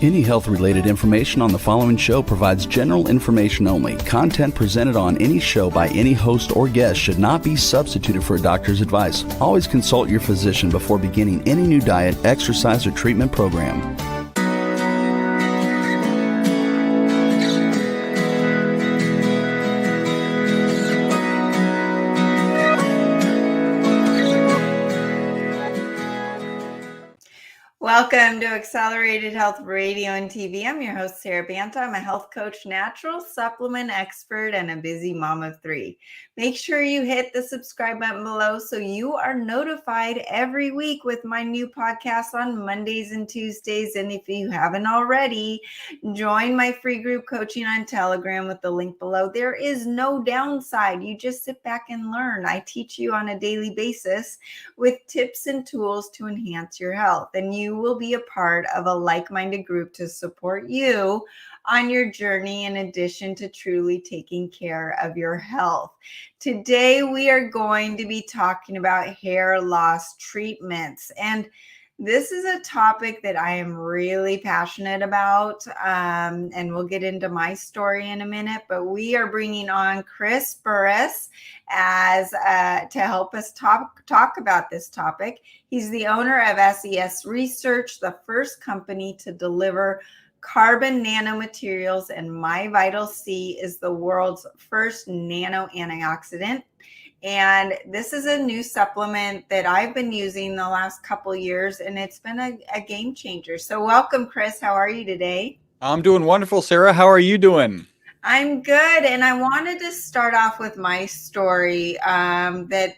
Any health-related information on the following show provides general information only. Content presented on any show by any host or guest should not be substituted for a doctor's advice. Always consult your physician before beginning any new diet, exercise, or treatment program. Welcome to Accelerated Health Radio and TV. I'm your host, Sara Banta. I'm a health coach, natural supplement expert, and a busy mom of three. Make sure you hit the subscribe button below so you are notified every week with my new podcast on Mondays and Tuesdays. And if you haven't already, join my free group coaching on Telegram with the link below. There is no downside. You just sit back and learn. I teach you on a daily basis with tips and tools to enhance your health. And you will be a part of a like-minded group to support you on your journey in addition to truly taking care of your health. Today, we are going to be talking about hair loss treatments. And this is a topic that I am really passionate about, and we'll get into my story in a minute, but we are bringing on Chris Burres as to help us talk about this topic. He's the owner of SES Research, the first company to deliver carbon nanomaterials, and MyVitalC is the world's first nano antioxidant. And this is a new supplement that I've been using the last couple years, and it's been a game changer. So welcome, Chris. How are you today? I'm doing wonderful, Sara. How are you doing? I'm good. And I wanted to start off with my story that,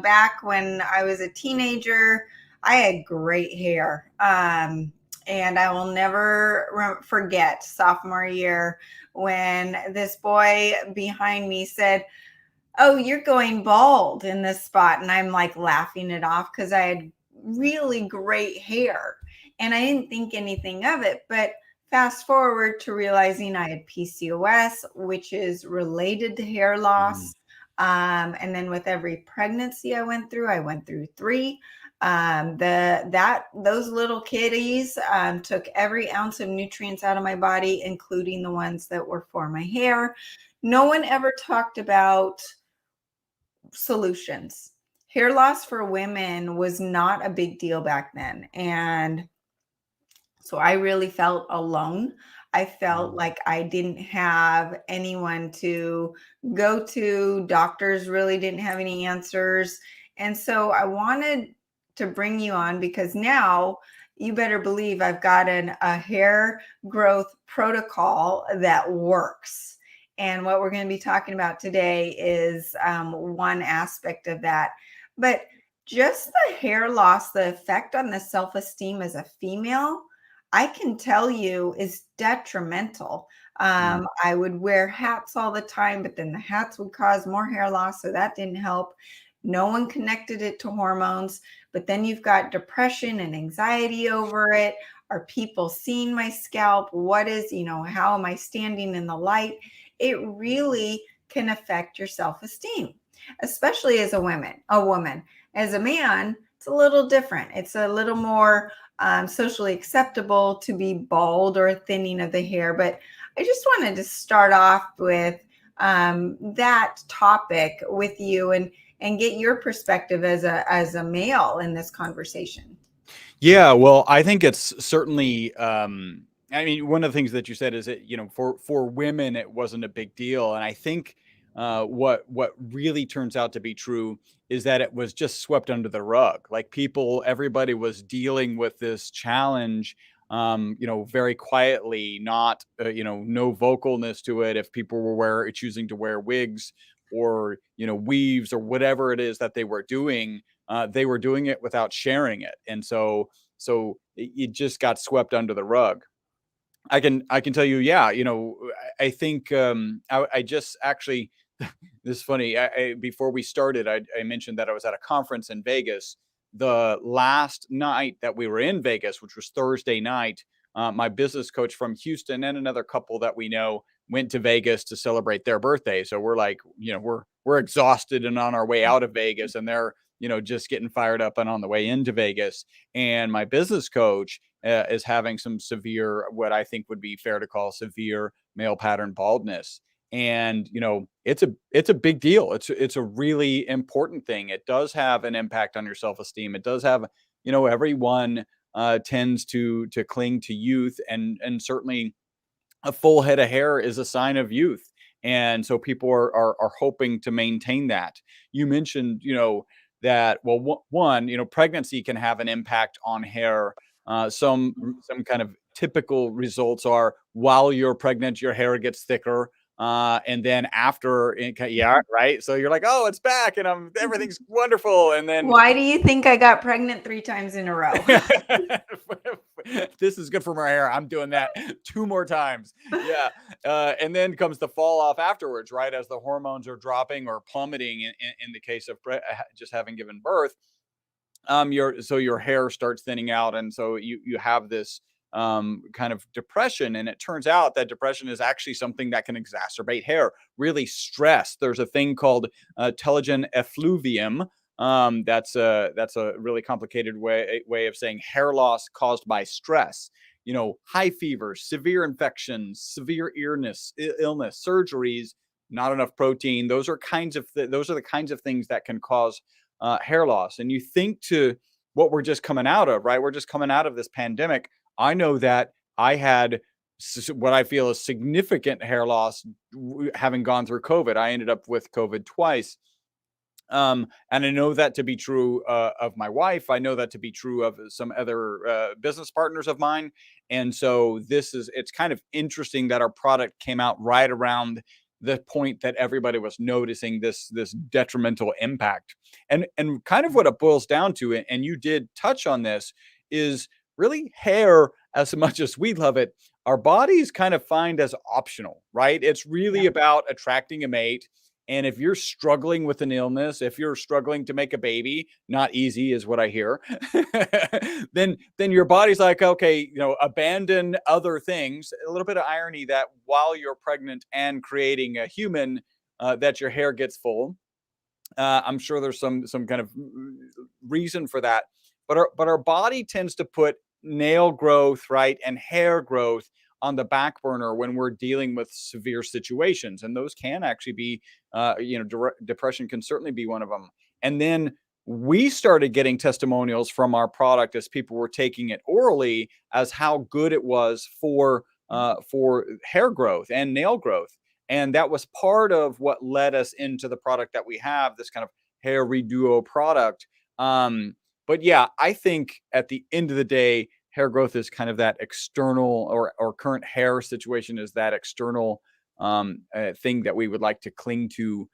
back when I was a teenager, I had great hair. And I will never forget sophomore year when this boy behind me said, "Oh, you're going bald in this spot." And I'm like laughing it off because I had really great hair and I didn't think anything of it. But fast forward to realizing I had PCOS, which is related to hair loss. And then with every pregnancy I went through 3. Those little kitties took every ounce of nutrients out of my body, including the ones that were for my hair. No one ever talked about solutions. Hair loss for women was not a big deal back then. And so I really felt alone. I felt like I didn't have anyone to go to. Doctors really didn't have any answers. And so I wanted to bring you on because now you better believe I've got a hair growth protocol that works. And what we're going to be talking about today is one aspect of that. But just the hair loss, the effect on the self-esteem as a female, I can tell you is detrimental. I would wear hats all the time, but then the hats would cause more hair loss, so that didn't help. No one connected it to hormones, but then you've got depression and anxiety over it. Are people seeing my scalp? What is, how am I standing in the light? It really can affect your self-esteem, especially as a woman. As a man, it's a little different. It's a little more socially acceptable to be bald or thinning of the hair. But I just wanted to start off with that topic with you and get your perspective as a male in this conversation. Yeah, well, I think it's certainly, one of the things that you said is that, for women, it wasn't a big deal. And I think what really turns out to be true is that it was just swept under the rug. Like everybody was dealing with this challenge, very quietly, not, no vocalness to it. If people were choosing to wear wigs or, weaves or whatever it is that they were doing it without sharing it. And so it just got swept under the rug. I can tell you, yeah, I think I just actually, this is funny. Before we started, I mentioned that I was at a conference in Vegas. The last night that we were in Vegas, which was Thursday night, my business coach from Houston and another couple that we know went to Vegas to celebrate their birthday. So we're like, we're exhausted and on our way out of Vegas, and they're, just getting fired up and on the way into Vegas. And my business coach is having some severe, what I think would be fair to call severe male pattern baldness. And, it's a big deal. It's a really important thing. It does have an impact on your self-esteem. It does have, everyone tends to cling to youth, and certainly a full head of hair is a sign of youth. And so people are hoping to maintain that. You mentioned, that, well, one, pregnancy can have an impact on hair. Some kind of typical results are, while you're pregnant, your hair gets thicker. And then after, yeah, right. So you're like, oh, it's back, and everything's wonderful. And then Why do you think I got pregnant 3 times in a row? this is good for my hair. I'm doing that 2 more times. Yeah. And then comes the fall off afterwards, right? As the hormones are dropping or plummeting in the case of just having given birth. Your hair starts thinning out. And so you have this kind of depression. And it turns out that depression is actually something that can exacerbate hair, really stress. There's a thing called telogen effluvium. That's a really complicated way of saying hair loss caused by stress. High fevers, severe infections, severe illness, surgeries, not enough protein. Those are the kinds of things that can cause hair loss. And you think to what we're just coming out of, right? We're just coming out of this pandemic. I know that I had what I feel is significant hair loss having gone through COVID. I ended up with COVID twice. And I know that to be true of my wife. I know that to be true of some other business partners of mine. And so it's kind of interesting that our product came out right around the point that everybody was noticing this detrimental impact. And kind of what it boils down to, and you did touch on this, is really hair, as much as we love it, our bodies kind of find as optional, right? It's really about attracting a mate. And if you're struggling with an illness, if you're struggling to make a baby, not easy is what I hear, then your body's like, okay, abandon other things. A little bit of irony that while you're pregnant and creating a human, that your hair gets full. I'm sure there's some kind of reason for that, but our body tends to put nail growth, right, and hair growth on the back burner when we're dealing with severe situations. And those can actually be, depression can certainly be one of them. And then we started getting testimonials from our product as people were taking it orally as how good it was for hair growth and nail growth. And that was part of what led us into the product that we have, this kind of hair reduo product. But yeah, I think at the end of the day, hair growth is kind of that external, or current hair situation is that external thing that we would like to cling to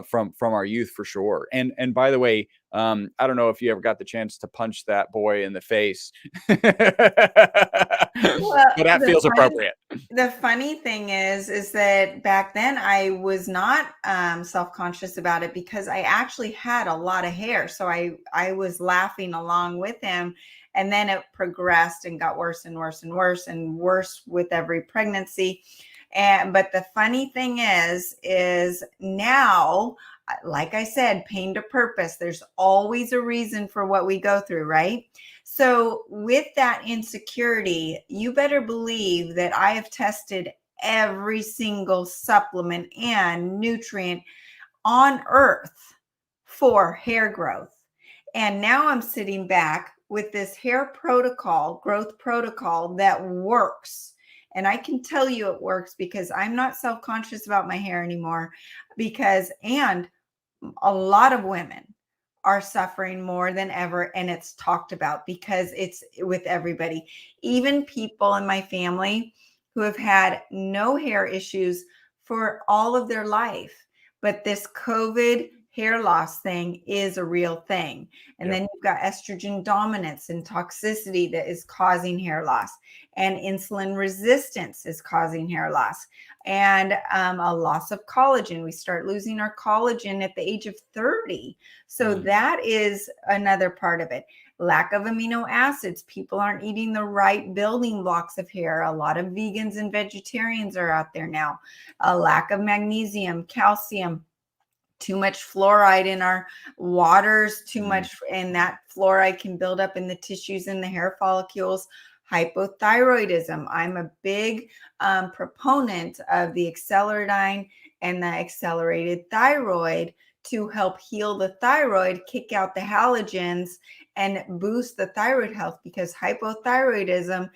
from our youth, for sure. And by the way, I don't know if you ever got the chance to punch that boy in the face, but that feels appropriate. The funny thing is that back then I was not self-conscious about it, because I actually had a lot of hair. So I was laughing along with him. And then it progressed and got worse and worse and worse and worse with every pregnancy. But the funny thing is now, like I said, pain to purpose. There's always a reason for what we go through, right? So with that insecurity, you better believe that I have tested every single supplement and nutrient on earth for hair growth. And now I'm sitting back with this hair protocol, growth protocol that works. And I can tell you it works because I'm not self-conscious about my hair anymore, and a lot of women are suffering more than ever. And it's talked about because it's with everybody, even people in my family who have had no hair issues for all of their life. But this COVID hair loss thing is a real thing. And then you've got estrogen dominance and toxicity that is causing hair loss, and insulin resistance is causing hair loss, and a loss of collagen. We start losing our collagen at the age of 30. So that is another part of it. Lack of amino acids. People aren't eating the right building blocks of hair. A lot of vegans and vegetarians are out there now. A lack of magnesium, calcium, too much fluoride in our waters, too much, and that fluoride can build up in the tissues and the hair follicles. hypothyroidism. I'm a big proponent of the acceleradine and the accelerated thyroid to help heal the thyroid, kick out the halogens, and boost the thyroid health, because hypothyroidism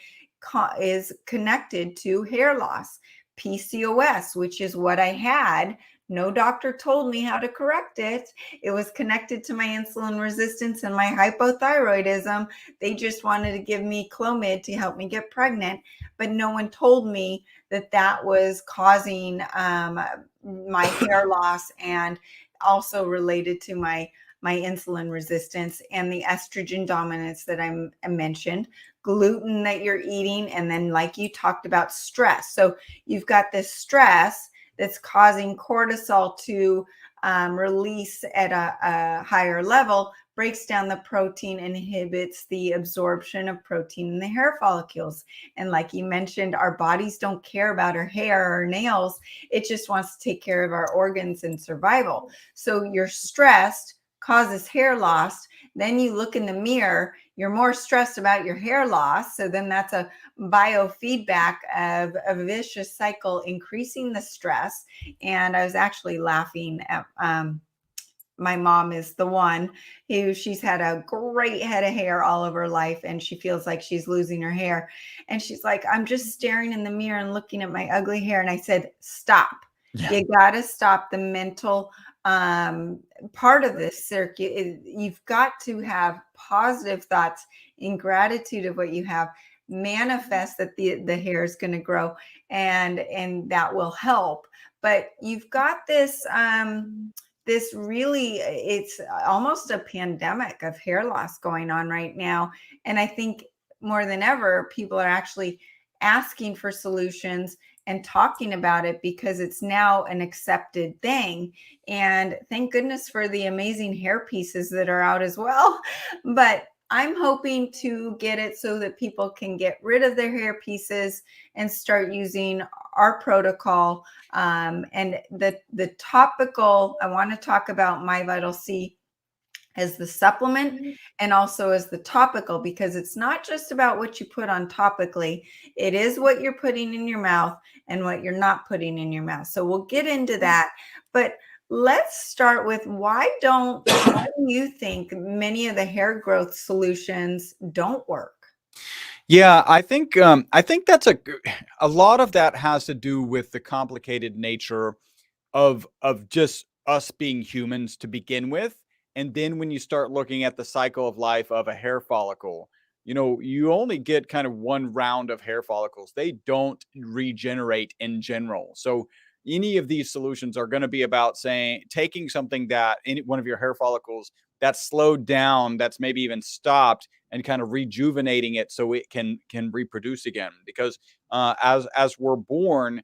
is connected to hair loss. PCOS, which is what I had, no doctor told me how to correct it. It was connected to my insulin resistance and my hypothyroidism. They just wanted to give me Clomid to help me get pregnant, but no one told me that that was causing my hair loss, and also related to my insulin resistance and the estrogen dominance that I mentioned, gluten that you're eating, and then, like you talked about, stress. So you've got this stress that's causing cortisol to release at a higher level, breaks down the protein, inhibits the absorption of protein in the hair follicles. And like you mentioned, our bodies don't care about our hair or nails. It just wants to take care of our organs and survival. So you're stressed, causes hair loss. Then you look in the mirror, you're more stressed about your hair loss. So then that's a biofeedback of a vicious cycle, increasing the stress. And I was actually laughing at my mom is the one who, she's had a great head of hair all of her life, and she feels like she's losing her hair. And she's like, I'm just staring in the mirror and looking at my ugly hair. And I said, stop. Yeah. You got to stop the mental part of this circuit. You've got to have positive thoughts in gratitude of what you have, manifest that the hair is going to grow, and that will help. But you've got this this really, it's almost a pandemic of hair loss going on right now. And I think more than ever, people are actually asking for solutions and talking about it, because it's now an accepted thing. And thank goodness for the amazing hair pieces that are out as well. But I'm hoping to get it so that people can get rid of their hair pieces and start using our protocol. And the topical, I want to talk about MyVitalC as the supplement and also as the topical, because it's not just about what you put on topically. It is what you're putting in your mouth and what you're not putting in your mouth. So we'll get into that. But let's start with, why do you think many of the hair growth solutions don't work? Yeah, I think that's a lot of that has to do with the complicated nature of just us being humans to begin with. And then when you start looking at the cycle of life of a hair follicle, you only get kind of one round of hair follicles. They don't regenerate in general. So any of these solutions are going to be about taking something that in one of your hair follicles that's slowed down, that's maybe even stopped, and kind of rejuvenating it so it can reproduce again. Because as we're born,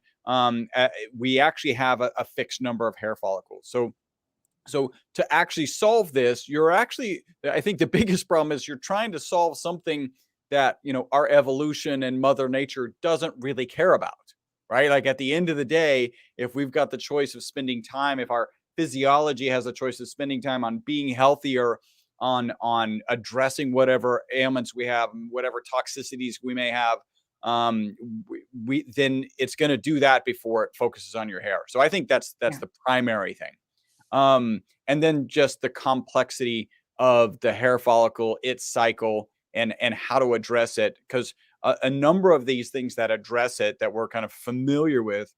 we actually have a fixed number of hair follicles. So to actually solve this, I think the biggest problem is you're trying to solve something that, our evolution and Mother Nature doesn't really care about, right? Like, at the end of the day, if we've got the choice of spending time, if our physiology has a choice of spending time on being healthier, on addressing whatever ailments we have, whatever toxicities we may have, we then it's going to do that before it focuses on your hair. So I think that's the primary thing. And then just the complexity of the hair follicle, its cycle, and how to address it. Because a number of these things that address it, that we're kind of familiar with,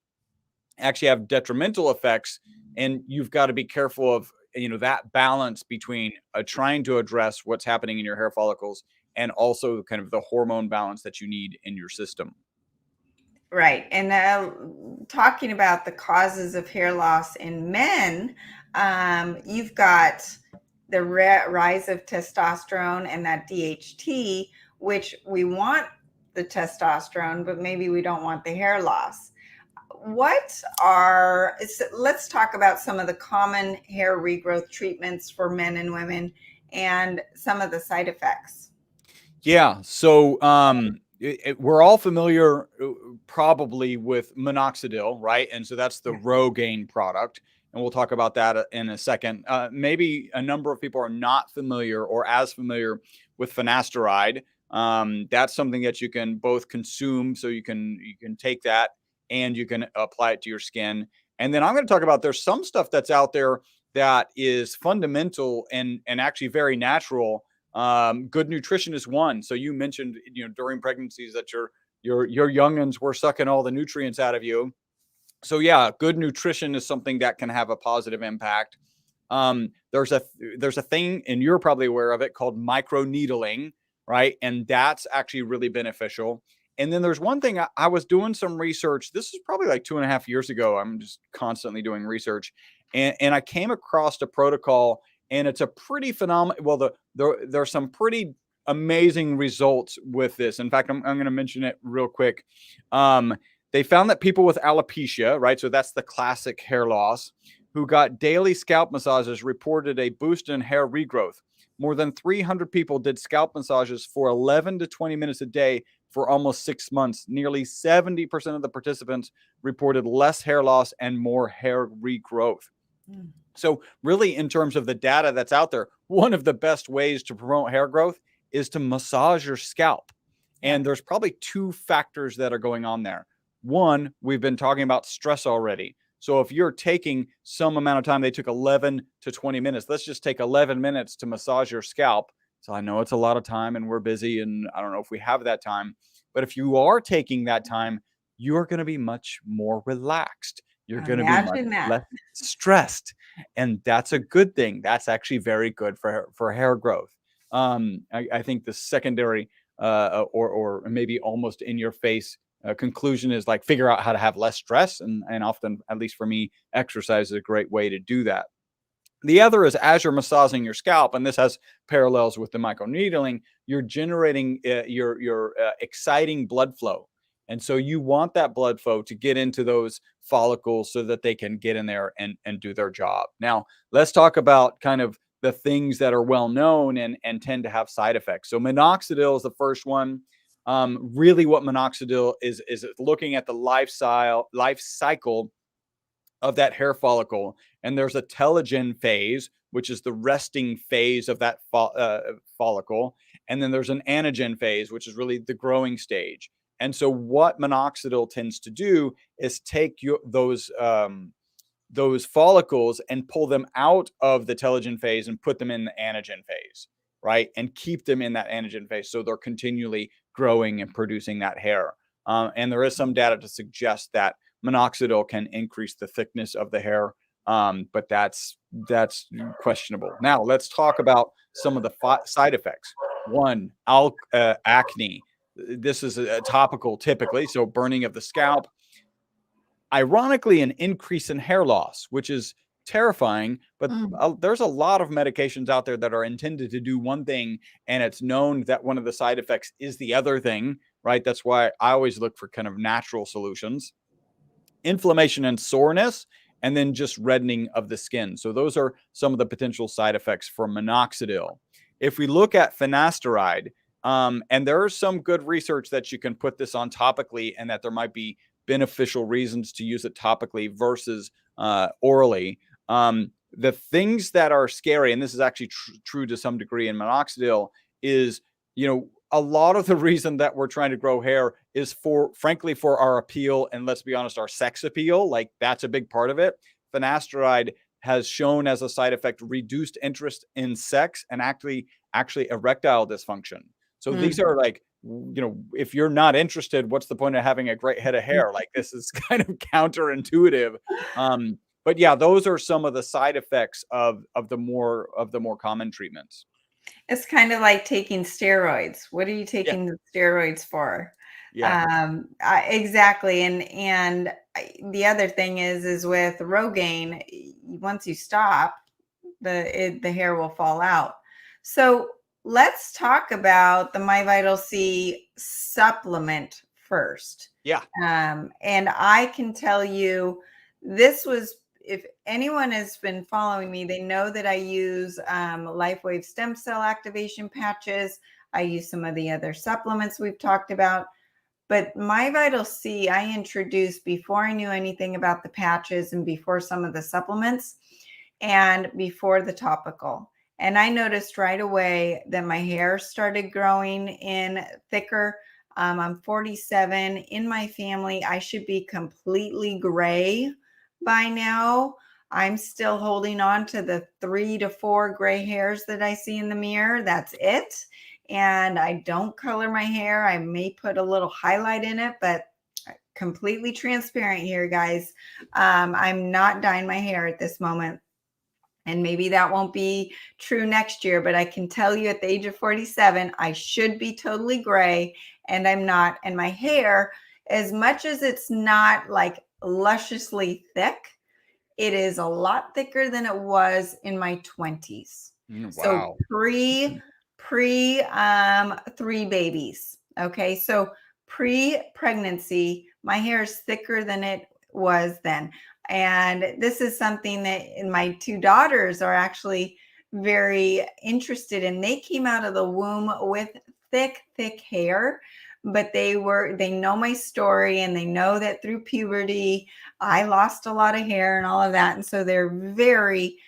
actually have detrimental effects. And you've got to be careful of, that balance between trying to address what's happening in your hair follicles and also kind of the hormone balance that you need in your system. Right. And talking about the causes of hair loss in men, you've got the rise of testosterone and that DHT, which we want the testosterone, but maybe we don't want the hair loss. Let's talk about some of the common hair regrowth treatments for men and women and some of the side effects. Yeah. So we're all familiar probably with minoxidil, right? And so that's the Rogaine product. And we'll talk about that in a second. Maybe a number of people are not familiar or as familiar with finasteride. That's something that you can both consume, so you can take that and you can apply it to your skin. And then I'm going to talk about, there's some stuff that's out there that is fundamental and actually very natural. Good nutrition is one. So you mentioned, during pregnancies that your youngins were sucking all the nutrients out of you. So yeah, good nutrition is something that can have a positive impact. There's a thing, and you're probably aware of it, called microneedling, right? And that's actually really beneficial. And then there's one thing, I was doing some research. This is probably like 2.5 years ago. I'm just constantly doing research, and I came across a protocol, and it's a pretty phenomenal. Well, there's some pretty amazing results with this. In fact, I'm going to mention it real quick. They found that people with alopecia, right? So that's the classic hair loss, who got daily scalp massages reported a boost in hair regrowth. More than 300 people did scalp massages for 11 to 20 minutes a day for almost 6 months. Nearly 70% of the participants reported less hair loss and more hair regrowth. Mm. So really, in terms of the data that's out there, one of the best ways to promote hair growth is to massage your scalp. And there's probably two factors that are going on there. One, we've been talking about stress already. So if you're taking some amount of time, they took 11 to 20 minutes. Let's just take 11 minutes to massage your scalp. So I know it's a lot of time and we're busy and I don't know if we have that time. But if you are taking that time, you're going to be much more relaxed. You're going to be much less stressed. And that's a good thing. That's actually very good for hair growth. I think the secondary or maybe almost in your face conclusion is like, figure out how to have less stress. And often, at least for me, exercise is a great way to do that. The other is, as you're massaging your scalp, and this has parallels with the microneedling, you're generating your exciting blood flow. And so you want that blood flow to get into those follicles so that they can get in there and do their job. Now, let's talk about kind of the things that are well known and tend to have side effects. So minoxidil is the first one. Really what minoxidil is looking at the life cycle of that hair follicle. And there's a telogen phase, which is the resting phase of that follicle. And then there's an anagen phase, which is really the growing stage. And so what minoxidil tends to do is take those follicles and pull them out of the telogen phase and put them in the anagen phase, right? And keep them in that anagen phase so they're continually growing and producing that hair. And there is some data to suggest that minoxidil can increase the thickness of the hair, but that's questionable. Now, let's talk about some of the side effects. One, acne. This is a topical typically, so burning of the scalp. Ironically, an increase in hair loss, which is terrifying, but there's a lot of medications out there that are intended to do one thing, and it's known that one of the side effects is the other thing, right? That's why I always look for kind of natural solutions. Inflammation and soreness, and then just reddening of the skin. So those are some of the potential side effects for minoxidil. If we look at finasteride, and there is some good research that you can put this on topically and that there might be beneficial reasons to use it topically versus orally. The things that are scary, and this is actually true to some degree in minoxidil, is, a lot of the reason that we're trying to grow hair is frankly, for our appeal. And let's be honest, our sex appeal, like that's a big part of it. Finasteride has shown as a side effect reduced interest in sex and actually erectile dysfunction. So these are like, if you're not interested, what's the point of having a great head of hair? Like, this is kind of counterintuitive. But yeah, those are some of the side effects of the more common treatments. It's kind of like taking steroids. What are you taking the steroids for? Yeah. Exactly. And the other thing is with Rogaine, once you stop, the hair will fall out. So let's talk about the MyVitalC supplement first. Yeah. And I can tell you, this was, if anyone has been following me, they know that I use LifeWave stem cell activation patches. I use some of the other supplements we've talked about. But MyVitalC, I introduced before I knew anything about the patches and before some of the supplements and before the topical. And I noticed right away that my hair started growing in thicker. I'm 47. In my family, I should be completely gray by now. I'm still holding on to the 3 to 4 gray hairs that I see in the mirror. That's it. And I don't color my hair. I may put a little highlight in it, but completely transparent here, guys. I'm not dyeing my hair at this moment. And maybe that won't be true next year, but I can tell you at the age of 47, I should be totally gray, and I'm not. And my hair, as much as it's not like lusciously thick, it is a lot thicker than it was in my 20s. So Wow. pre 3 babies. Okay. So pre-pregnancy, my hair is thicker than it was then. And this is something that my 2 daughters are actually very interested in. They came out of the womb with thick hair, but they know my story, and they know that through puberty, I lost a lot of hair and all of that. And so they're very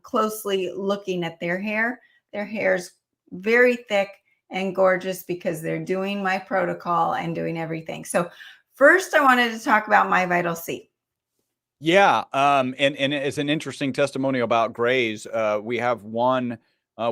closely looking at their hair. Their hair's very thick and gorgeous because they're doing my protocol and doing everything. So first I wanted to talk about MyVitalC. Yeah, and it's an interesting testimonial about grays. We have one,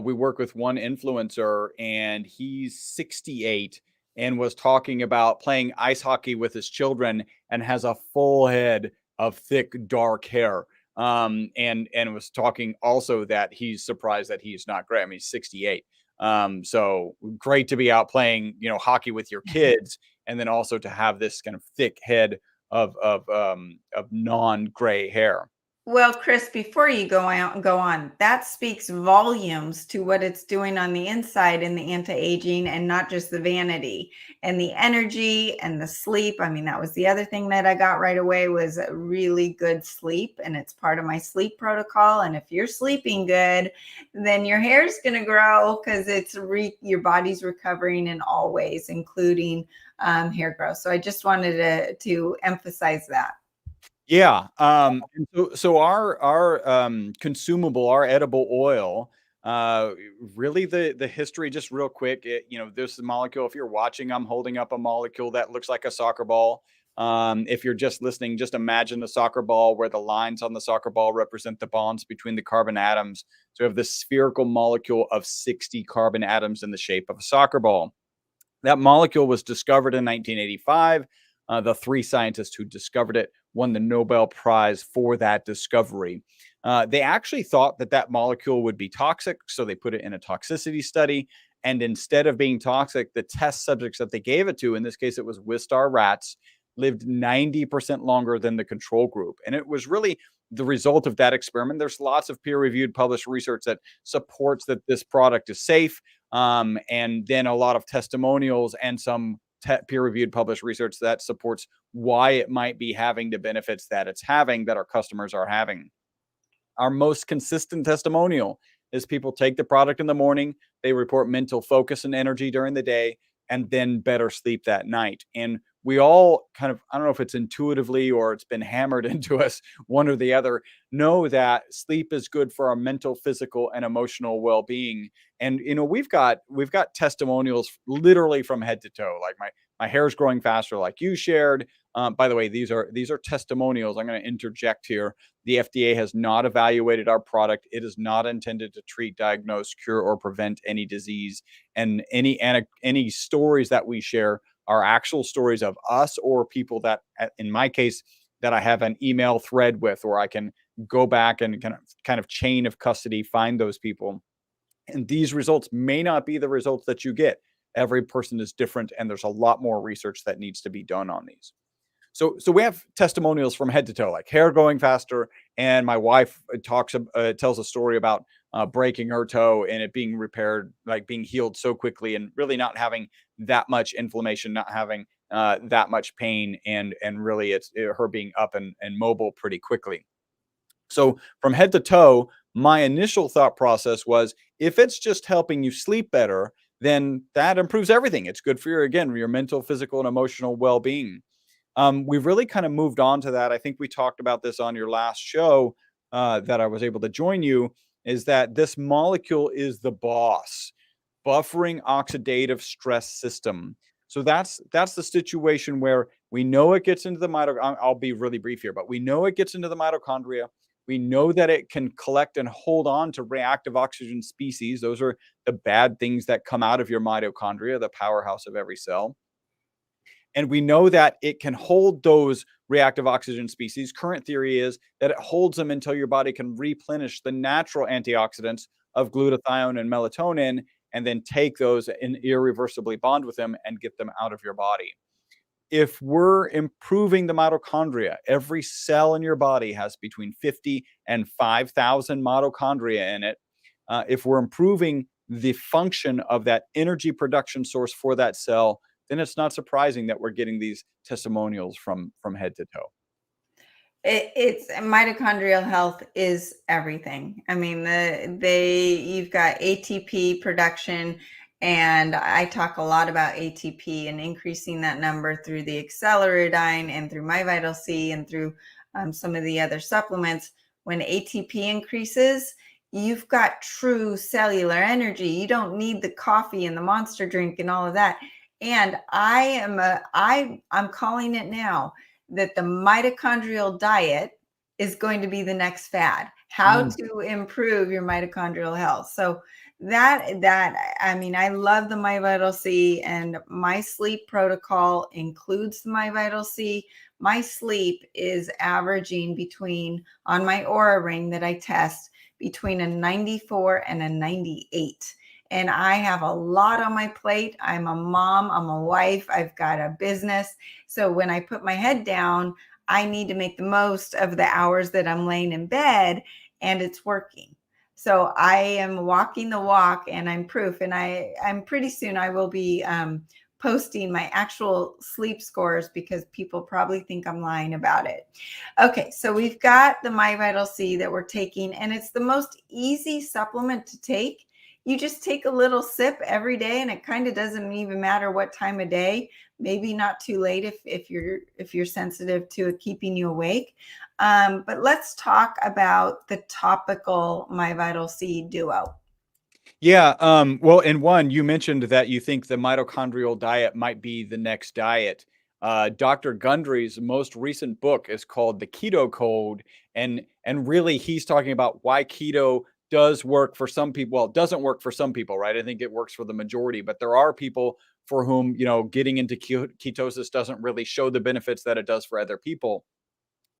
we work with one influencer, and he's 68 and was talking about playing ice hockey with his children and has a full head of thick, dark hair. And was talking also that he's surprised that he's not gray. I mean, he's 68. So great to be out playing, hockey with your kids, and then also to have this kind of thick head of non-gray hair. Well, Chris, before you go on, that speaks volumes to what it's doing on the inside in the anti-aging, and not just the vanity and the energy and the sleep. I mean, that was the other thing that I got right away, was a really good sleep, and it's part of my sleep protocol. And if you're sleeping good, then your hair's going to grow, because your body's recovering in all ways, including hair growth. So I just wanted to emphasize that. Yeah. And so our consumable, our edible oil, really the history, just real quick, this molecule, if you're watching, I'm holding up a molecule that looks like a soccer ball. If you're just listening, just imagine a soccer ball where the lines on the soccer ball represent the bonds between the carbon atoms. So we have this spherical molecule of 60 carbon atoms in the shape of a soccer ball. That molecule was discovered in 1985. The 3 scientists who discovered it won the Nobel Prize for that discovery. They actually thought that molecule would be toxic, so they put it in a toxicity study. And instead of being toxic, the test subjects that they gave it to, in this case, it was Wistar rats, lived 90% longer than the control group. And it was really the result of that experiment. There's lots of peer-reviewed published research that supports that this product is safe. And then a lot of testimonials and some peer-reviewed published research that supports why it might be having the benefits that it's having, that our customers are having. Our most consistent testimonial is people take the product in the morning, they report mental focus and energy during the day, and then better sleep that night. And we all kind of, I don't know if it's intuitively or it's been hammered into us, one or the other, know that sleep is good for our mental, physical, and emotional well-being. And we've got testimonials literally from head to toe. Like my hair is growing faster, like you shared. By the way, these are testimonials. I'm going to interject here. The FDA has not evaluated our product. It is not intended to treat, diagnose, cure, or prevent any disease. And any stories that we share are actual stories of us or people that, in my case, that I have an email thread with, or I can go back and kind of chain of custody, find those people. And these results may not be the results that you get. Every person is different, and there's a lot more research that needs to be done on these. So we have testimonials from head to toe, like hair growing faster. And my wife tells a story about breaking her toe and it being repaired, like being healed so quickly, and really not having that much inflammation, not having that much pain, and really it's her being up and mobile pretty quickly. So from head to toe, my initial thought process was, if it's just helping you sleep better, then that improves everything. It's good for your mental, physical, and emotional well-being. We've really kind of moved on to that. I think we talked about this on your last show that I was able to join you, is that this molecule is the boss, buffering oxidative stress system. So that's the situation where we know it gets into the mitochondria. I'll be really brief here, but we know it gets into the mitochondria. We know that it can collect and hold on to reactive oxygen species. Those are the bad things that come out of your mitochondria, the powerhouse of every cell. And we know that it can hold those reactive oxygen species. Current theory is that it holds them until your body can replenish the natural antioxidants of glutathione and melatonin, and then take those and irreversibly bond with them and get them out of your body. If we're improving the mitochondria, every cell in your body has between 50 and 5,000 mitochondria in it. If we're improving the function of that energy production source for that cell, then it's not surprising that we're getting these testimonials from head to toe. It's mitochondrial health is everything. I mean, you've got ATP production, and I talk a lot about ATP and increasing that number through the acceleridine and through MyVitalC and through some of the other supplements. When ATP increases, you've got true cellular energy. You don't need the coffee and the monster drink and all of that. And I'm calling it now that the mitochondrial diet is going to be the next fad. How to improve your mitochondrial health. So I mean, I love the MyVitalC, and my sleep protocol includes the MyVitalC. My sleep is averaging on my Aura ring that I test, between a 94 and a 98. And I have a lot on my plate. I'm a mom, I'm a wife, I've got a business. So when I put my head down, I need to make the most of the hours that I'm laying in bed, and it's working. So I am walking the walk, and I'm proof. And I'm pretty soon I will be posting my actual sleep scores, because people probably think I'm lying about it. Okay, so we've got the MyVitalC that we're taking, and it's the most easy supplement to take. You just take a little sip every day, and it kind of doesn't even matter what time of day. Maybe not too late if you're sensitive to it keeping you awake. But let's talk about the topical MyVitalC Duo. Yeah. Well, and one, you mentioned that you think the mitochondrial diet might be the next diet. Dr. Gundry's most recent book is called The Keto Code. And really, he's talking about why keto does work for some people. Well, it doesn't work for some people, right? I think it works for the majority, but there are people for whom, getting into ketosis doesn't really show the benefits that it does for other people.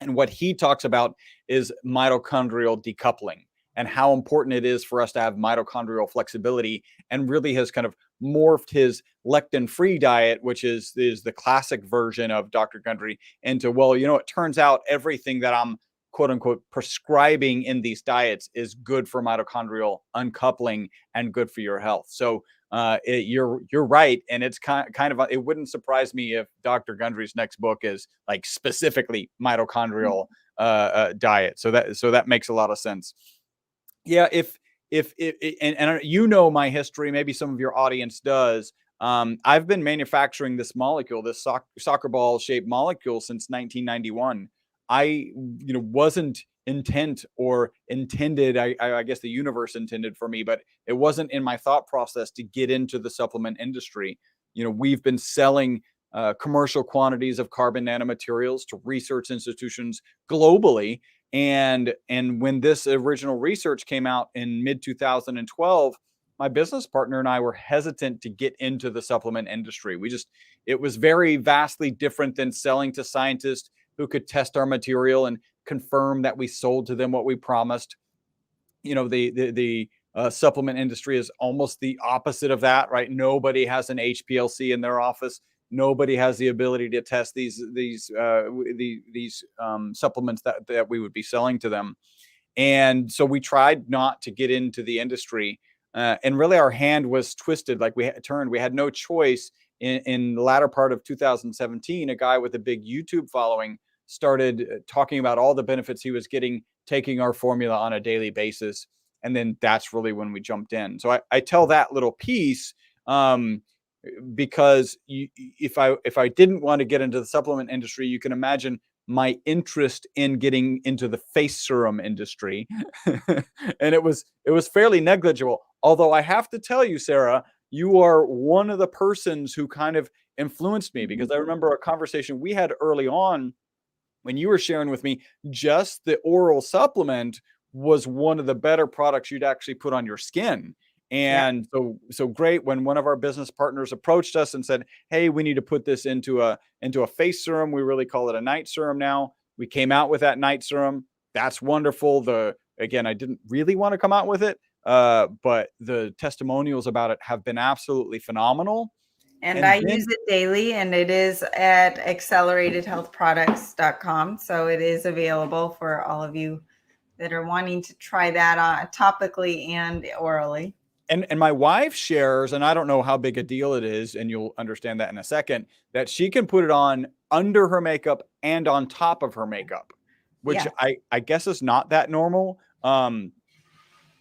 And what he talks about is mitochondrial decoupling, and how important it is for us to have mitochondrial flexibility, and really has kind of morphed his lectin-free diet, which is the classic version of Dr. Gundry, into, well, it turns out everything that I'm quote unquote prescribing in these diets is good for mitochondrial uncoupling and good for your health. So you're right, and it's kind of it wouldn't surprise me if Dr. Gundry's next book is like specifically mitochondrial diet. So that makes a lot of sense. Yeah, if my history, maybe some of your audience does. I've been manufacturing this molecule, this soccer ball shaped molecule, since 1991. I wasn't intended. I guess the universe intended for me, but it wasn't in my thought process to get into the supplement industry. We've been selling commercial quantities of carbon nanomaterials to research institutions globally. And when this original research came out in mid 2012, my business partner and I were hesitant to get into the supplement industry. It was very vastly different than selling to scientists who could test our material and confirm that we sold to them what we promised. The supplement industry is almost the opposite of that, right? Nobody has an HPLC in their office. Nobody has the ability to test these supplements that we would be selling to them. And so we tried not to get into the industry. And really our hand was twisted. Like we had no choice. In the latter part of 2017, a guy with a big YouTube following started talking about all the benefits he was getting taking our formula on a daily basis. And then that's really when we jumped in. So I tell that little piece because if I didn't want to get into the supplement industry, you can imagine my interest in getting into the face serum industry. And it was fairly negligible. Although I have to tell you, Sarah, you are one of the persons who kind of influenced me, because I remember a conversation we had early on when you were sharing with me just the oral supplement was one of the better products you'd actually put on your skin. Yeah. And so great when one of our business partners approached us and said, "Hey, we need to put this into a face serum. We really call it a night serum now." We came out with that night serum. That's wonderful. Again, I didn't really want to come out with it, but the testimonials about it have been absolutely phenomenal. And And I then use it daily, and it is at acceleratedhealthproducts.com. So it is available for all of you that are wanting to try that on topically and orally. and my wife shares, and I don't know how big a deal it is, and you'll understand that in a second, that she can put it on under her makeup and on top of her makeup, which Yeah. I guess is not that normal.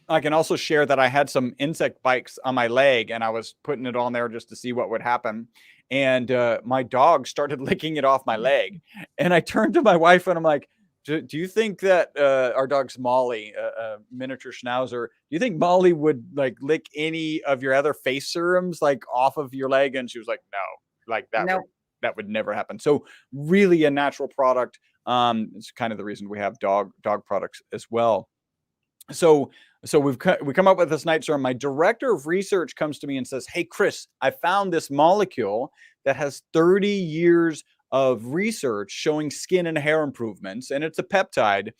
I can also share that I had some insect bites on my leg, and I was putting it on there just to see what would happen. And my dog started licking it off my leg, and I turned to my wife and I'm like, "Do you think that our dog's Molly, a miniature Schnauzer? Do you think Molly would like lick any of your other face serums like off of your leg?" And she was like, "No, like No. that would never happen." So really a natural product. It's kind of the reason we have dog products as well. So we come up with this night serum. My director of research comes to me and says, "Hey, Chris, I found this molecule that has 30 years of research showing skin and hair improvements, and it's a peptide."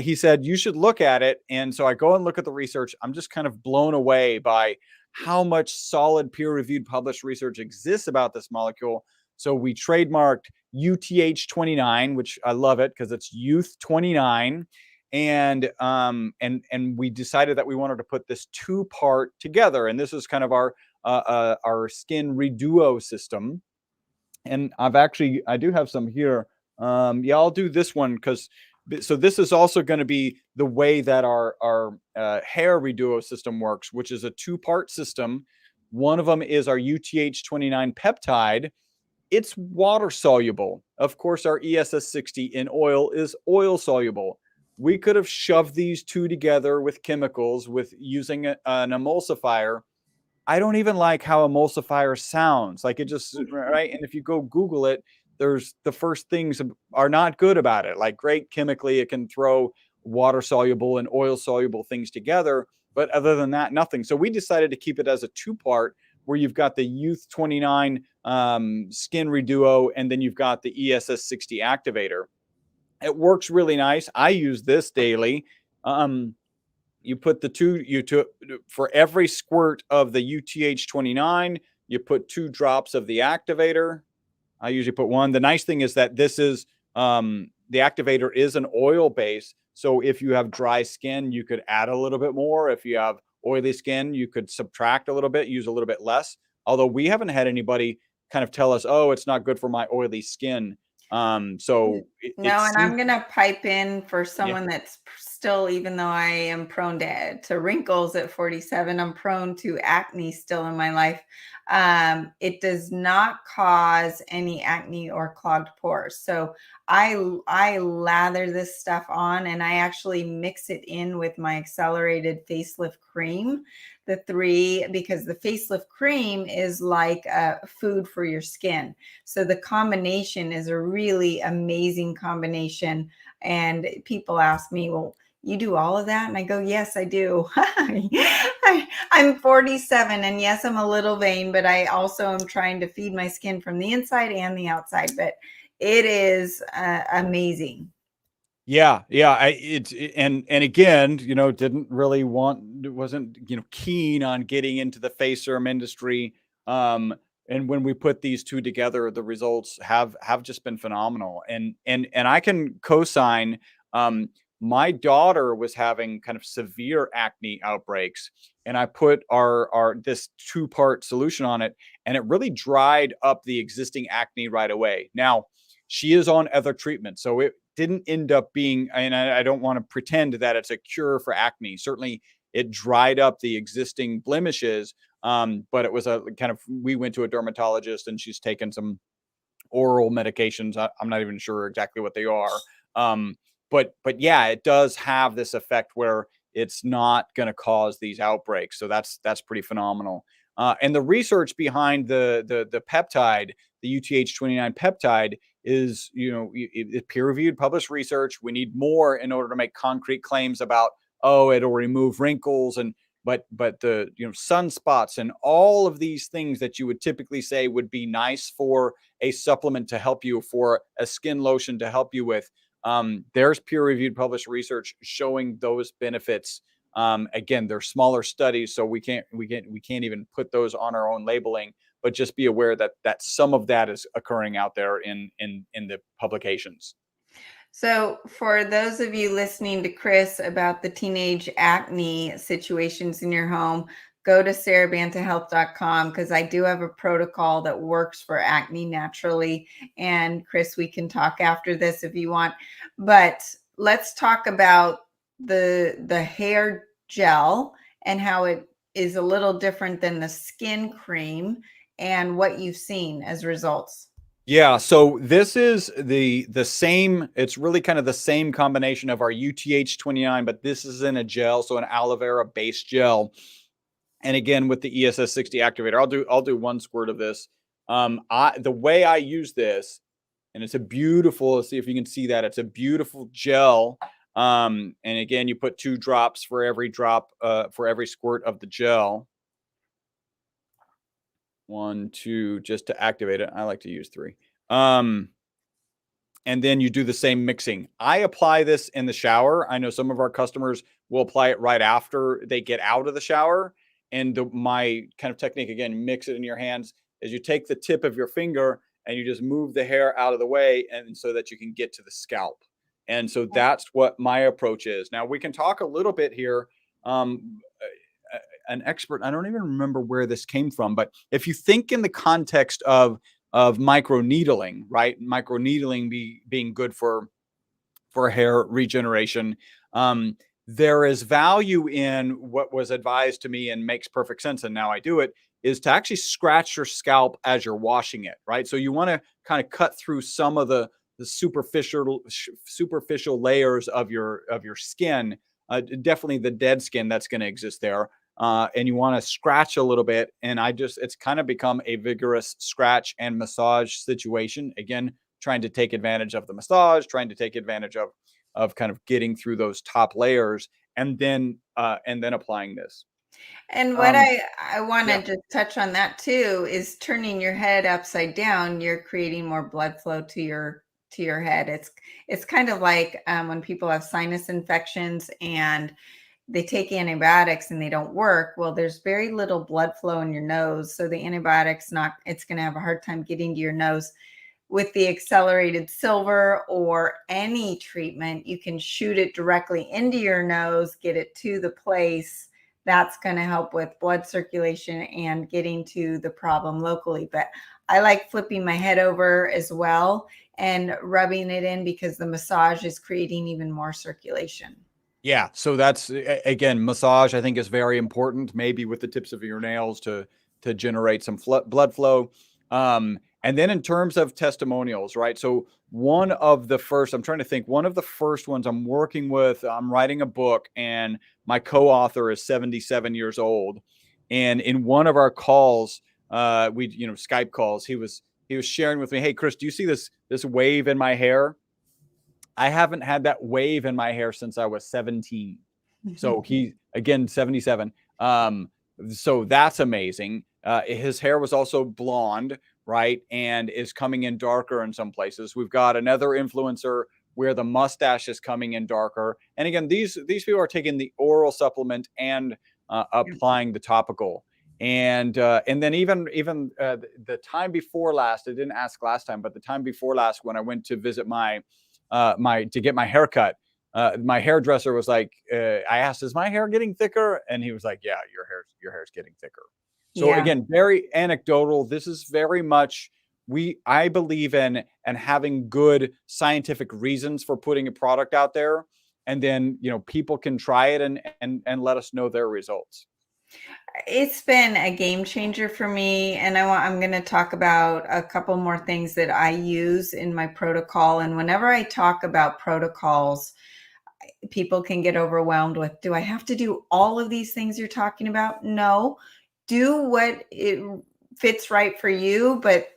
He said, "You should look at it." And so I go and look at the research. I'm just kind of blown away by how much solid peer-reviewed published research exists about this molecule. So we trademarked UTH29, which I love it because it's Youth 29. And we decided that we wanted to put this two-part together, and this is kind of our skin reduo system. And I do have some here. Yeah, I'll do this one because so this is also going to be the way that our hair reduo system works, which is a two-part system. One of them is our UTH29 peptide. It's water soluble. Of course, our ESS60 in oil is oil soluble. We could have shoved these two together with chemicals with using an emulsifier. I don't even like how emulsifier sounds. Like it just right. And if you go Google it, there's the first things are not good about it. Like great chemically, it can throw water soluble and oil soluble things together. But other than that, nothing. So we decided to keep it as a two-part where you've got the Youth 29 skin reduo, and then you've got the ESS60 activator. It works really nice. I use this daily. You put the two, for every squirt of the UTH29, you put 2 drops of the activator. I usually put 1. The nice thing is that this is, the activator is an oil base. So if you have dry skin, you could add a little bit more. If you have oily skin, you could subtract a little bit, use a little bit less. Although we haven't had anybody kind of tell us, "Oh, it's not good for my oily skin." So No, and I'm going to pipe in for someone that's still, even though I am prone to wrinkles at 47, I'm prone to acne still in my life. It does not cause any acne or clogged pores. So I lather this stuff on, and I actually mix it in with my accelerated facelift cream, the 3, because the facelift cream is like food for your skin. So the combination is a really amazing combination. And people ask me, "Well, you do all of that?" And I go, "Yes, I do." I'm 47, and yes, I'm a little vain, but I also am trying to feed my skin from the inside and the outside. But it is amazing. Yeah, and again, wasn't keen on getting into the face serum industry. And when we put these two together, the results have just been phenomenal. And I can co-sign. My daughter was having kind of severe acne outbreaks, and I put our this two-part solution on it, and it really dried up the existing acne right away. Now, she is on other treatment, so it didn't end up being, and I don't want to pretend that it's a cure for acne. Certainly, it dried up the existing blemishes, but it was a kind of, we went to a dermatologist and she's taken some oral medications. I'm not even sure exactly what they are. But yeah, it does have this effect where it's not going to cause these outbreaks. So that's pretty phenomenal. And the research behind the peptide, the UTH29 peptide, is, peer-reviewed, published research. We need more in order to make concrete claims about, oh, it'll remove wrinkles but the sunspots and all of these things that you would typically say would be nice for a supplement to help you, for a skin lotion to help you with. There's peer-reviewed published research showing those benefits. Again, they're smaller studies, so we can't even put those on our own labeling, but just be aware that some of that is occurring out there in the publications. So for those of you listening to Chris about the teenage acne situations in your home, go to sarabantahealth.com, because I do have a protocol that works for acne naturally. And Chris, we can talk after this if you want. But let's talk about the hair gel and how it is a little different than the skin cream and what you've seen as results. Yeah, so this is the same. It's really kind of the same combination of our UTH29, but this is in a gel, so an aloe vera based gel. And again, with the ESS 60 activator, I'll do 1 squirt of this. The way I use this, and it's a beautiful. Let's see if you can see that. It's a beautiful gel. And again, you put 2 drops for every squirt of the gel. 1, 2, just to activate it. I like to use 3. And then you do the same mixing. I apply this in the shower. I know some of our customers will apply it right after they get out of the shower. And my kind of technique, again, mix it in your hands, is you take the tip of your finger and you just move the hair out of the way, and so that you can get to the scalp. And so that's what my approach is. Now we can talk a little bit here. An expert, I don't even remember where this came from, but if you think in the context of microneedling, right? Microneedling being good for hair regeneration. There is value in what was advised to me and makes perfect sense, and now I do it, is to actually scratch your scalp as you're washing it, right? So you want to kind of cut through some of the superficial layers of your skin, definitely the dead skin that's going to exist there. And you want to scratch a little bit. And it's kind of become a vigorous scratch and massage situation. Again, trying to take advantage of the massage, trying to take advantage of kind of getting through those top layers, and then applying this. And what I want to just touch on that too is turning your head upside down. You're creating more blood flow to your head. It's kind of like when people have sinus infections and they take antibiotics and they don't work. Well, there's very little blood flow in your nose. So the antibiotics, it's going to have a hard time getting to your nose. With the accelerated silver or any treatment, you can shoot it directly into your nose, get it to the place. That's going to help with blood circulation and getting to the problem locally. But I like flipping my head over as well and rubbing it in, because the massage is creating even more circulation. Yeah. So that's, again, massage, I think, is very important, maybe with the tips of your nails to generate some blood flow. And then in terms of testimonials, right? So one of the first ones I'm working with, I'm writing a book, and my co-author is 77 years old. And in one of our calls, Skype calls, he was sharing with me, hey, Chris, do you see this wave in my hair? I haven't had that wave in my hair since I was 17. So he, again, 77. So that's amazing. His hair was also blonde, right? And is coming in darker in some places. We've got another influencer where the mustache is coming in darker. And again, these people are taking the oral supplement and applying the topical. And then even the time before last, I didn't ask last time, but the time before last, when I went to visit to get my hair cut, my hairdresser was like, I asked, is my hair getting thicker? And he was like, yeah, your hair's getting thicker. So again, very anecdotal. This is very much, I believe in and having good scientific reasons for putting a product out there. And then, people can try it and let us know their results. It's been a game changer for me, and I'm going to talk about a couple more things that I use in my protocol. And whenever I talk about protocols, people can get overwhelmed with, do I have to do all of these things you're talking about? No, do what it fits right for you, but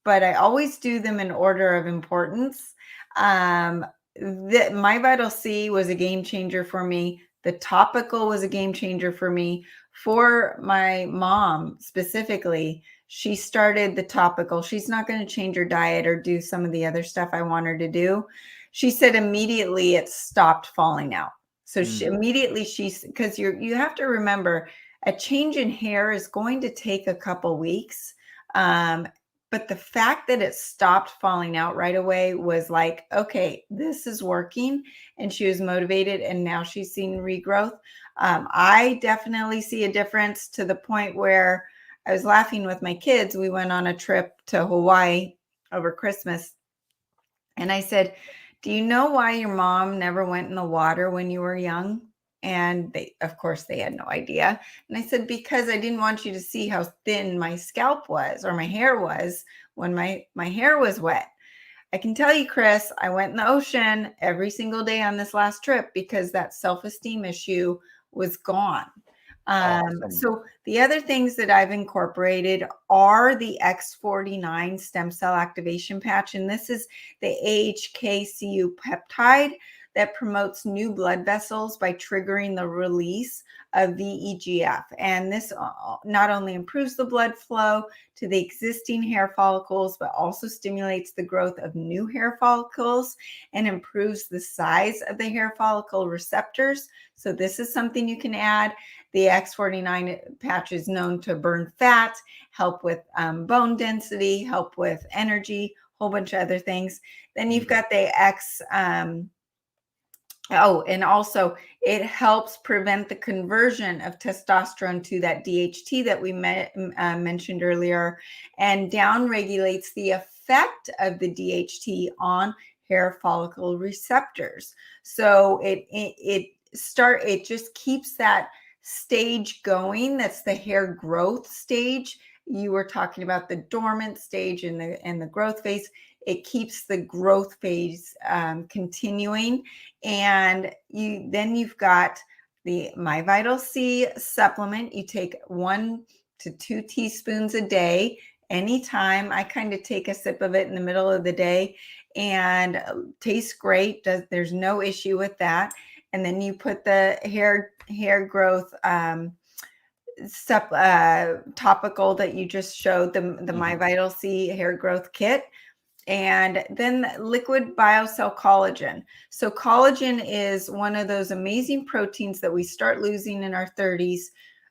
I always do them in order of importance. MyVitalC was a game changer for me. The topical was a game changer for me. For my mom specifically, she started the topical. She's not going to change her diet or do some of the other stuff I want her to do. She said immediately it stopped falling out. So she immediately, because you have to remember, a change in hair is going to take a couple weeks. But the fact that it stopped falling out right away was like, okay, this is working. And she was motivated, and now she's seen regrowth. I definitely see a difference, to the point where I was laughing with my kids. We went on a trip to Hawaii over Christmas. And I said, do you know why your mom never went in the water when you were young? And they, of course, they had no idea. And I said, because I didn't want you to see how thin my scalp was, or my hair was, when my hair was wet. I can tell you, Chris, I went in the ocean every single day on this last trip because that self-esteem issue was gone. Awesome. So the other things that I've incorporated are the X49 stem cell activation patch. And this is the AHKCU peptide that promotes new blood vessels by triggering the release of VEGF. And this not only improves the blood flow to the existing hair follicles, but also stimulates the growth of new hair follicles and improves the size of the hair follicle receptors. So this is something you can add. The X49 patch is known to burn fat, help with bone density, help with energy, a whole bunch of other things. Then you've got the and also it helps prevent the conversion of testosterone to that DHT that we mentioned earlier, and downregulates the effect of the DHT on hair follicle receptors. So it just keeps that stage going. That's the hair growth stage. You were talking about the dormant stage and the growth phase. It keeps the growth phase continuing. And you've got the MyVitalC supplement. You take 1 to 2 teaspoons a day, anytime. I kind of take a sip of it in the middle of the day, and tastes great. There's no issue with that. And then you put the hair growth topical that you just showed, the MyVitalC hair growth kit. And then liquid biocell collagen. So collagen is one of those amazing proteins that we start losing in our 30s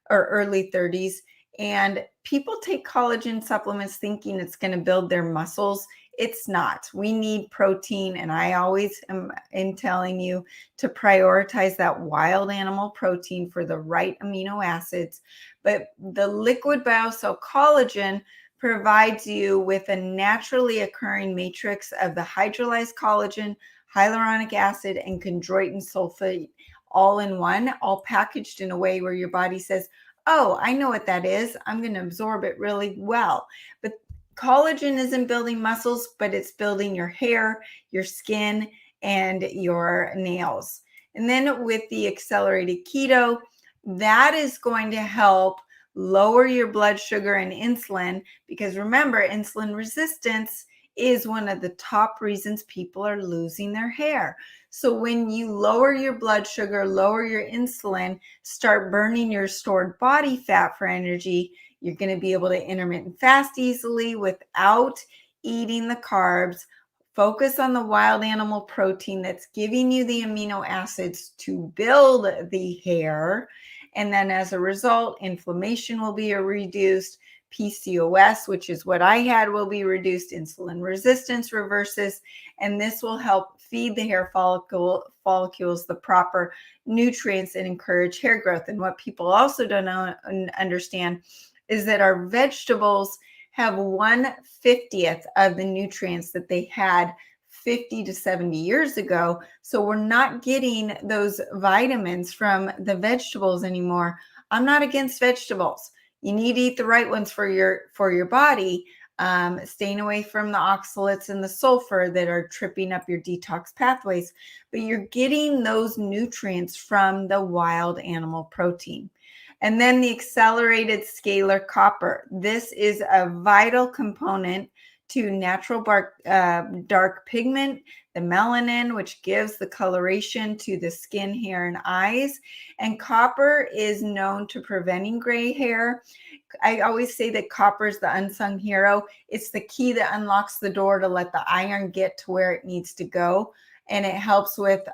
or early 30s. And people take collagen supplements thinking it's going to build their muscles. It's not. We need protein. And I always am telling you to prioritize that wild animal protein for the right amino acids. But the liquid biocell collagen provides you with a naturally occurring matrix of the hydrolyzed collagen, hyaluronic acid, and chondroitin sulfate all in one, all packaged in a way where your body says, oh, I know what that is. I'm going to absorb it really well. But collagen isn't building muscles, but it's building your hair, your skin, and your nails. And then with the accelerated keto, that is going to help lower your blood sugar and insulin, because remember, insulin resistance is one of the top reasons people are losing their hair. So when you lower your blood sugar, lower your insulin, start burning your stored body fat for energy, you're going to be able to intermittent fast easily without eating the carbs. Focus on the wild animal protein that's giving you the amino acids to build the hair. And then as a result, inflammation will be reduced. PCOS, which is what I had, will be reduced. Insulin resistance reverses. And this will help feed the hair follicles the proper nutrients and encourage hair growth. And what people also don't understand is that our vegetables have 1/50th of the nutrients that they had 50 to 70 years ago. So we're not getting those vitamins from the vegetables anymore. I'm not against vegetables. You need to eat the right ones for your body. Staying away from the oxalates and the sulfur that are tripping up your detox pathways, but you're getting those nutrients from the wild animal protein. And then the accelerated scalar copper. This is a vital component to natural dark pigment, the melanin, which gives the coloration to the skin, hair, and eyes. And copper is known to preventing gray hair. I always say that copper is the unsung hero. It's the key that unlocks the door to let the iron get to where it needs to go. And it helps with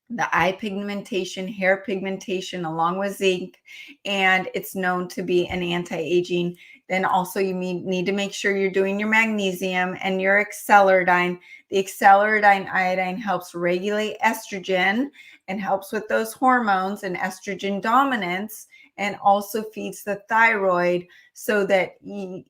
the eye pigmentation, hair pigmentation, along with zinc, and it's known to be an anti-aging. Then also you need to make sure you're doing your magnesium and your acceleridine. The acceleridine iodine helps regulate estrogen and helps with those hormones and estrogen dominance, and also feeds the thyroid, so that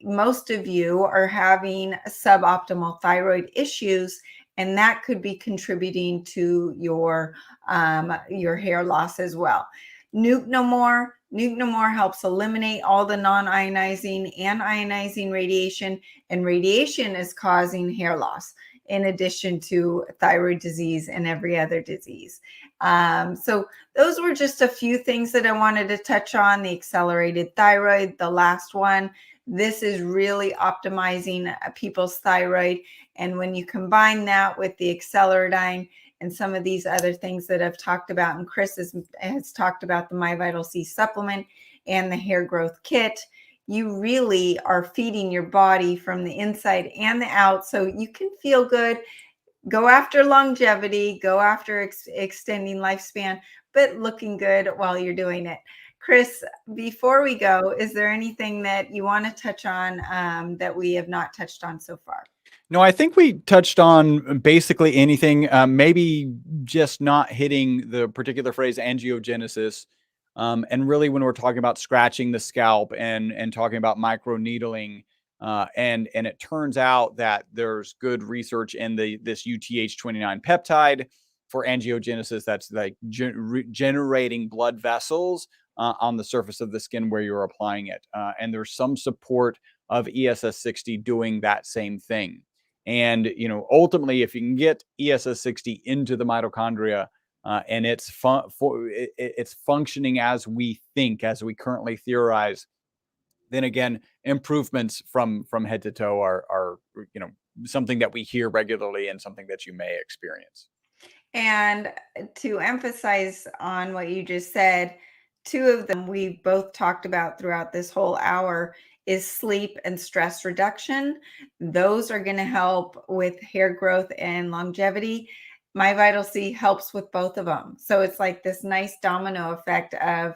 most of you are having suboptimal thyroid issues, and that could be contributing to your hair loss as well. Nuke No More. Nuke No More helps eliminate all the non-ionizing and ionizing radiation, and radiation is causing hair loss in addition to thyroid disease and every other disease. So those were just a few things that I wanted to touch on. The accelerated thyroid, the last one. This is really optimizing people's thyroid. And when you combine that with the acceleridine and some of these other things that I've talked about, and Chris has talked about the MyVitalC supplement and the hair growth kit, you really are feeding your body from the inside and the out, so you can feel good, go after longevity, go after extending lifespan, but looking good while you're doing it. Chris, before we go, is there anything that you want to touch on that we have not touched on so far? No, I think we touched on basically anything, maybe just not hitting the particular phrase angiogenesis. And really, when we're talking about scratching the scalp and talking about microneedling, and it turns out that there's good research in this UTH29 peptide for angiogenesis, that's like generating blood vessels on the surface of the skin where you're applying it. And there's some support of ESS60 doing that same thing. And, ultimately, if you can get ESS60 into the mitochondria, and it's functioning as we think, as we currently theorize, then again, improvements from head to toe are something that we hear regularly and something that you may experience. And to emphasize on what you just said, two of them we both talked about throughout this whole hour is sleep and stress reduction. Those are going to help with hair growth and longevity. MyVitalC helps with both of them. So it's like this nice domino effect of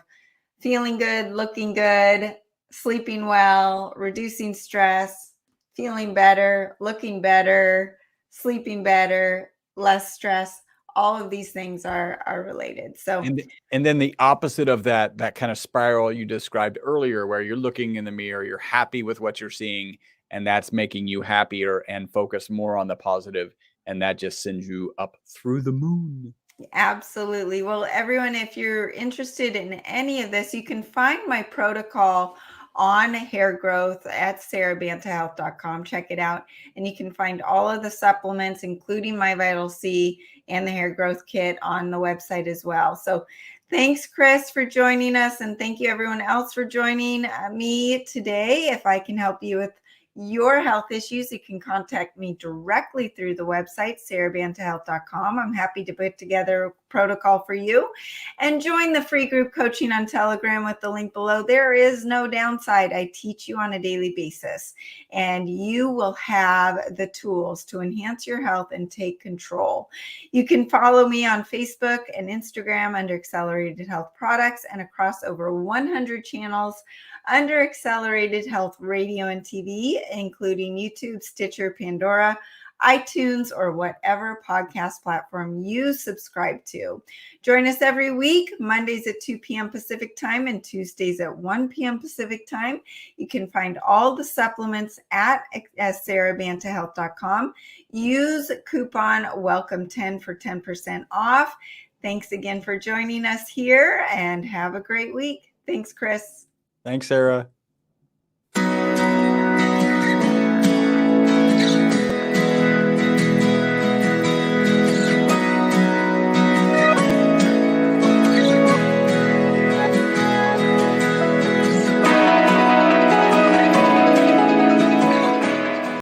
feeling good, looking good, sleeping well, reducing stress, feeling better, looking better, sleeping better, less stress. All of these things are related. So and then the opposite of that kind of spiral you described earlier, where you're looking in the mirror, you're happy with what you're seeing, and that's making you happier and focus more on the positive, and that just sends you up through the moon. absolutely. Well, everyone, if you're interested in any of this, you can find my protocol on hair growth at sarabantahealth.com. Check it out. And you can find all of the supplements, including MyVitalC and the hair growth kit, on the website as well. So thanks, Chris, for joining us. And thank you, everyone else, for joining me today. If I can help you with your health issues, you can contact me directly through the website, sarabantahealth.com. I'm happy to put together a protocol for you. And join the free group coaching on Telegram with the link below. There is no downside. I teach you on a daily basis, and you will have the tools to enhance your health and take control. You can follow me on Facebook and Instagram under Accelerated Health Products, and across over 100 channels under Accelerated Health Radio and TV, including YouTube, Stitcher, Pandora, iTunes, or whatever podcast platform you subscribe to. Join us every week, Mondays at 2 p.m. Pacific time and Tuesdays at 1 p.m. Pacific time. You can find all the supplements at sarabantahealth.com. Use coupon WELCOME10 for 10% off. Thanks again for joining us here, and have a great week. Thanks, Chris. Thanks, Sara.